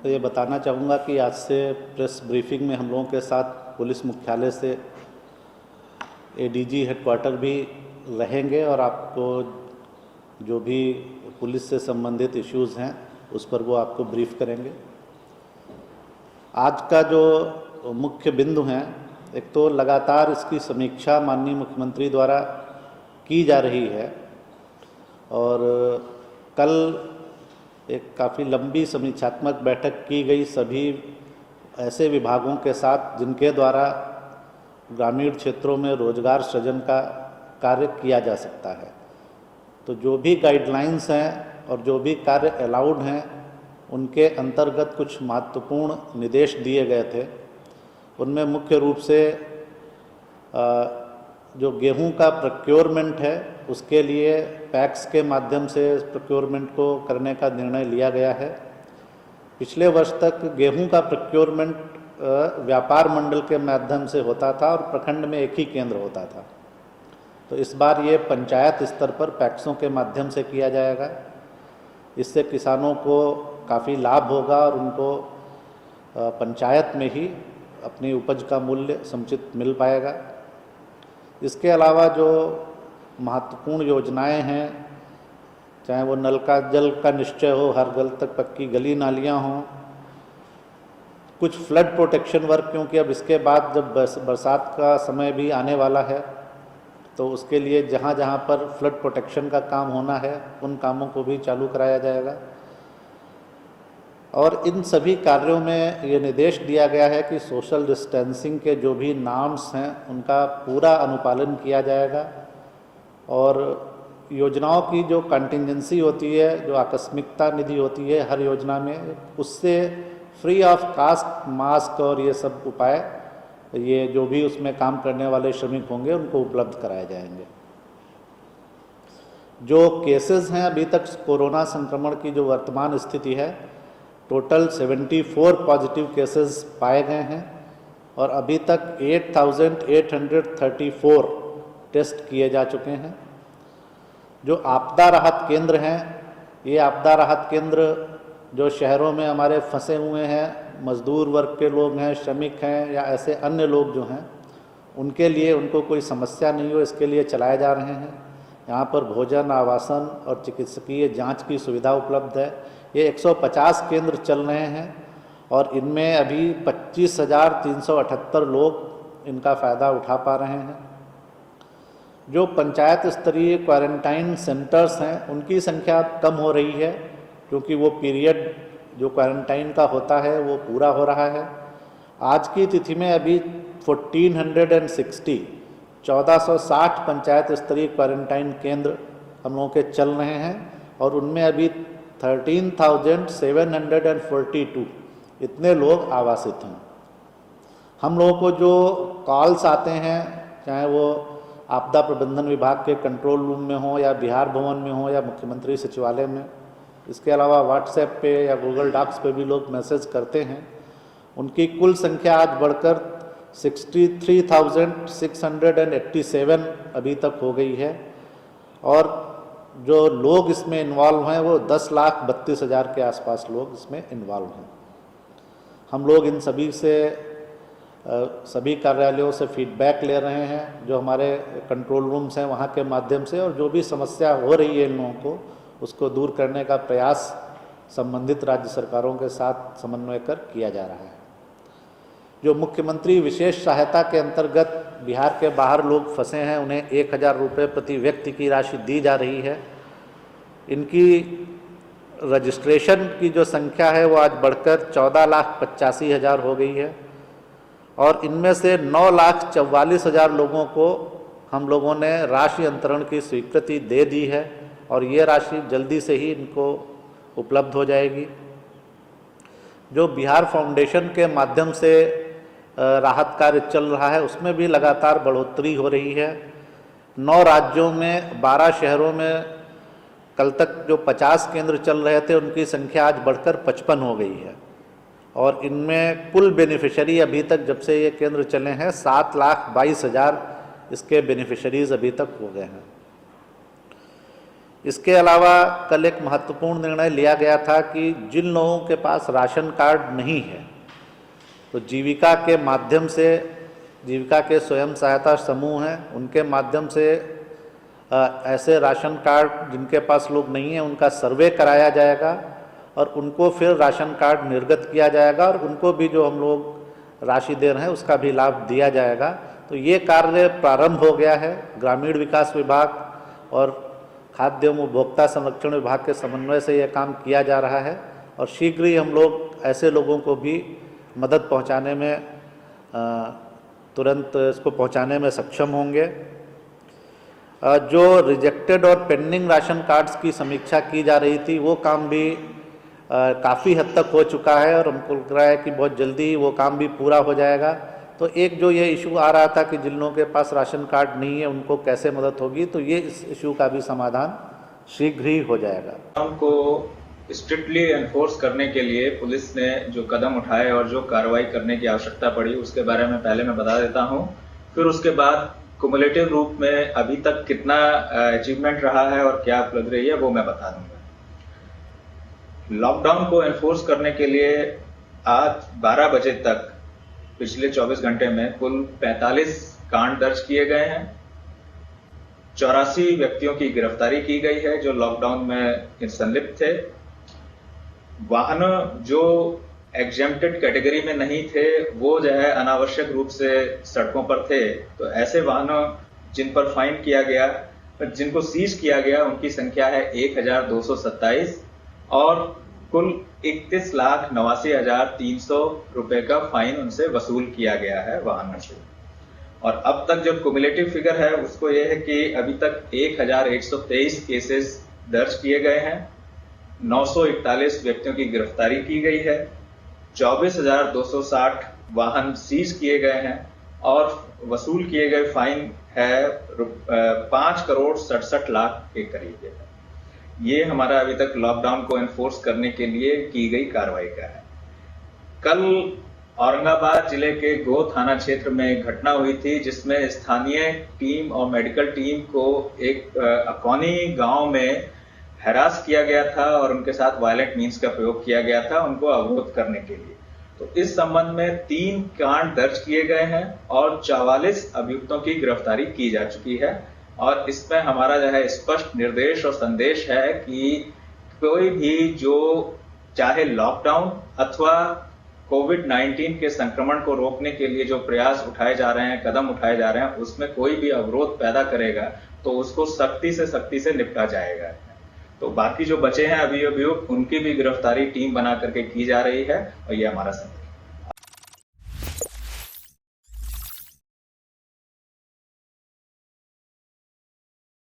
तो ये बताना चाहूँगा कि आज से प्रेस ब्रीफिंग में हम लोगों के साथ पुलिस मुख्यालय से एडीजी हेडक्वार्टर भी रहेंगे और आपको जो भी पुलिस से संबंधित इश्यूज़ हैं उस पर वो आपको ब्रीफ करेंगे। आज का जो मुख्य बिंदु हैं, एक तो लगातार इसकी समीक्षा माननीय मुख्यमंत्री द्वारा की जा रही है और कल एक काफ़ी लंबी समीक्षात्मक बैठक की गई सभी ऐसे विभागों के साथ जिनके द्वारा ग्रामीण क्षेत्रों में रोजगार सृजन का कार्य किया जा सकता है। तो जो भी गाइडलाइंस हैं और जो भी कार्य अलाउड हैं उनके अंतर्गत कुछ महत्वपूर्ण निर्देश दिए गए थे। उनमें मुख्य रूप से जो गेहूं का प्रोक्योरमेंट है उसके लिए पैक्स के माध्यम से प्रोक्योरमेंट को करने का निर्णय लिया गया है। पिछले वर्ष तक गेहूं का प्रोक्योरमेंट व्यापार मंडल के माध्यम से होता था और प्रखंड में एक ही केंद्र होता था। तो इस बार ये पंचायत स्तर पर पैक्सों के माध्यम से किया जाएगा। इससे किसानों को काफ़ी लाभ होगा और उनको पंचायत में ही अपनी उपज का मूल्य समुचित मिल पाएगा। इसके अलावा जो महत्वपूर्ण योजनाएं हैं, चाहे वो नल का जल का निश्चय हो, हर घर तक पक्की गली नालियां हों, कुछ फ्लड प्रोटेक्शन वर्क, क्योंकि अब इसके बाद जब बरसात का समय भी आने वाला है तो उसके लिए जहाँ जहाँ पर फ्लड प्रोटेक्शन का काम होना है उन कामों को भी चालू कराया जाएगा। और इन सभी कार्यों में ये निर्देश दिया गया है कि सोशल डिस्टेंसिंग के जो भी नॉर्म्स हैं उनका पूरा अनुपालन किया जाएगा और योजनाओं की जो कंटिजेंसी होती है, जो आकस्मिकता निधि होती है हर योजना में, उससे फ्री ऑफ कास्ट मास्क और ये सब उपाय, ये जो भी उसमें काम करने वाले श्रमिक होंगे उनको उपलब्ध कराए जाएंगे। जो केसेस हैं अभी तक कोरोना संक्रमण की जो वर्तमान स्थिति है, टोटल 74 पॉजिटिव केसेस पाए गए हैं और अभी तक 8,834 टेस्ट किए जा चुके हैं। जो आपदा राहत केंद्र हैं, ये आपदा राहत केंद्र जो शहरों में हमारे फंसे हुए हैं, मजदूर वर्ग के लोग हैं, श्रमिक हैं या ऐसे अन्य लोग जो हैं, उनके लिए उनको कोई समस्या नहीं हो इसके लिए चलाए जा रहे हैं। यहाँ पर भोजन, आवासन और चिकित्सकीय जांच की सुविधा उपलब्ध है। ये 150 केंद्र चल रहे हैं और इनमें अभी 25,378 लोग इनका फ़ायदा उठा पा रहे हैं। जो पंचायत स्तरीय क्वारंटाइन सेंटर्स हैं उनकी संख्या कम हो रही है क्योंकि वो पीरियड जो क्वारंटाइन का होता है वो पूरा हो रहा है। आज की तिथि में अभी 1460 पंचायत स्तरीय क्वारंटाइन केंद्र हम लोगों के चल रहे हैं और उनमें अभी 13,742 इतने लोग आवासित हैं। हम लोगों को जो कॉल्स आते हैं, चाहे वो आपदा प्रबंधन विभाग के कंट्रोल रूम में हो या बिहार भवन में हो या मुख्यमंत्री सचिवालय में, इसके अलावा व्हाट्सएप पे या गूगल डॉक्स पे भी लोग मैसेज करते हैं, उनकी कुल संख्या आज बढ़कर 63,687 अभी तक हो गई है और जो लोग इसमें इन्वॉल्व हैं वो 10,32,000 के आसपास लोग इसमें इन्वॉल्व हैं। हम लोग इन सभी से सभी कार्यालयों से फीडबैक ले रहे हैं, जो हमारे कंट्रोल रूम्स हैं वहाँ के माध्यम से, और जो भी समस्या हो रही है इन लोगों को उसको दूर करने का प्रयास संबंधित राज्य सरकारों के साथ समन्वय कर किया जा रहा है। जो मुख्यमंत्री विशेष सहायता के अंतर्गत बिहार के बाहर लोग फंसे हैं उन्हें 1,000 रुपये प्रति व्यक्ति की राशि दी जा रही है। इनकी रजिस्ट्रेशन की जो संख्या है वो आज बढ़कर 14,85,000 हो गई है और इनमें से 9,44,000 लोगों को हम लोगों ने राशि अंतरण की स्वीकृति दे दी है और ये राशि जल्दी से ही इनको उपलब्ध हो जाएगी। जो बिहार फाउंडेशन के माध्यम से राहत कार्य चल रहा है उसमें भी लगातार बढ़ोतरी हो रही है। 9 राज्यों में 12 शहरों में कल तक जो 50 केंद्र चल रहे थे उनकी संख्या आज बढ़कर 55 हो गई है और इनमें कुल बेनिफिशरी अभी तक जब से ये केंद्र चले हैं 7,22,000 इसके बेनिफिशरीज अभी तक हो गए हैं। इसके अलावा कल एक महत्वपूर्ण निर्णय लिया गया था कि जिन लोगों के पास राशन कार्ड नहीं है तो जीविका के माध्यम से, जीविका के स्वयं सहायता समूह हैं उनके माध्यम से ऐसे राशन कार्ड जिनके पास लोग नहीं हैं उनका सर्वे कराया जाएगा और उनको फिर राशन कार्ड निर्गत किया जाएगा और उनको भी जो हम लोग राशि दे रहे हैं उसका भी लाभ दिया जाएगा। तो ये कार्य प्रारंभ हो गया है। ग्रामीण विकास विभाग और खाद्य एवं उपभोक्ता संरक्षण विभाग के समन्वय से यह काम किया जा रहा है और शीघ्र ही हम लोग ऐसे लोगों को भी मदद पहुंचाने में तुरंत इसको पहुंचाने में सक्षम होंगे। जो रिजेक्टेड और पेंडिंग राशन कार्ड्स की समीक्षा की जा रही थी वो काम भी काफ़ी हद तक हो चुका है और हमको लग रहा है कि बहुत जल्दी वो काम भी पूरा हो जाएगा। तो एक जो ये इशू आ रहा था कि जिन लोगों के पास राशन कार्ड नहीं है उनको कैसे मदद होगी, तो ये इस इशू का भी समाधान शीघ्र ही हो जाएगा। हमको स्ट्रिक्टली एनफोर्स करने के लिए पुलिस ने जो कदम उठाए और जो कार्रवाई करने की आवश्यकता पड़ी उसके बारे में पहले मैं बता देता हूं, फिर उसके बाद कुमुलेटिव रूप में अभी तक कितना अचीवमेंट रहा है और क्या उपलब्धि रही है वो मैं बता दूंगा। लॉकडाउन को एनफोर्स करने के लिए आज 12 बजे तक पिछले 24 घंटे में कुल 45 कांड दर्ज किए गए हैं। 84 व्यक्तियों की गिरफ्तारी की गई है जो लॉकडाउन में संलिप्त थे। वाहन जो एग्जेम्प्टेड कैटेगरी में नहीं थे वो जो है अनावश्यक रूप से सड़कों पर थे, तो ऐसे वाहनों जिन पर फाइन किया गया, जिनको सीज किया गया उनकी संख्या है 1227 और कुल 31,89,300 रुपए का फाइन उनसे वसूल किया गया है वाहनों से। और अब तक जो क्युमुलेटिव फिगर है उसको ये है कि अभी तक 1123 केसेस दर्ज किए गए हैं, 941 व्यक्तियों की गिरफ्तारी की गई है, 24,260 वाहन सीज किए गए हैं और वसूल किए गए फाइन है 5,67,00,000 के करीब है। ये हमारा अभी तक लॉकडाउन को एनफोर्स करने के लिए की गई कार्रवाई का है। कल औरंगाबाद जिले के गो थाना क्षेत्र में घटना हुई थी जिसमें स्थानीय टीम और मेडिकल टीम को एक अकौनी गांव में हैरास किया गया था और उनके साथ वायलेंट मीन्स का प्रयोग किया गया था उनको अवरोध करने के लिए। तो इस संबंध में 3 कांड दर्ज किए गए हैं और 44 अभियुक्तों की गिरफ्तारी की जा चुकी है। और इसमें हमारा जो है स्पष्ट निर्देश और संदेश है कि कोई भी जो चाहे लॉकडाउन अथवा कोविड-19 के संक्रमण को रोकने के लिए जो प्रयास उठाए जा रहे हैं, कदम उठाए जा रहे हैं, उसमें कोई भी अवरोध पैदा करेगा तो उसको सख्ती से निपटा जाएगा। तो बाकी जो बचे हैं अभियुक्त उनकी भी गिरफ्तारी टीम बना करके की जा रही है और ये हमारा संदेश।